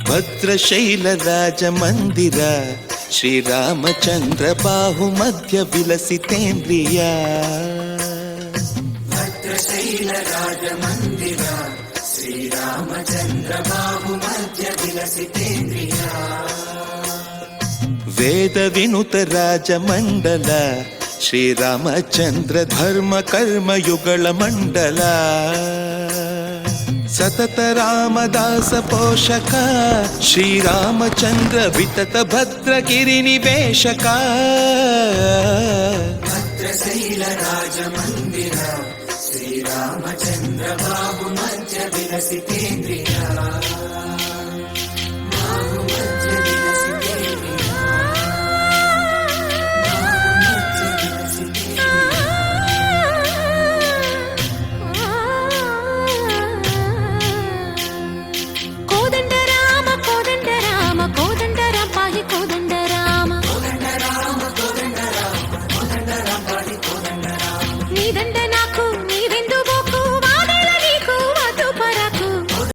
ಭದ್ರಶೈಲ ರಾಜ ಮಂದಿರ ಶ್ರೀರಾಮಚಂದ್ರ ಬಾಹು ಮಧ್ಯ ವಿಲಸಿತೇಂದ್ರಿಯ. ಭದ್ರಶೈಲ ರಾಜ ಮಂದಿರ ಶ್ರೀರಾಮಚಂದ್ರ ಬಾಹು ಮಧ್ಯ ವಿಲಸಿತೇಂದ್ರಿಯ. ವೇದ ವಿನುತ ರಾಜ ಮಂಡಲ ಶ್ರೀರಾಮಚಂದ್ರ ಧರ್ಮ ಕರ್ಮ ಯುಗಳ ಮಂಡಲ. ಸತತ ರಾಮದಾಸ ಪೋಷಕ ಶ್ರೀರಾಮಚಂದ್ರ ವಿತತ ಭದ್ರಗಿರಿ ನಿವೇಶಕ. ಭದ್ರಶೈಲ ರಾಜ ಮಂದಿರ ಶ್ರೀರಾಮಚಂದ್ರ ಬಾಹು ಮಧ್ಯ ವಿಲಸಿತೇಂದ್ರಿಯ.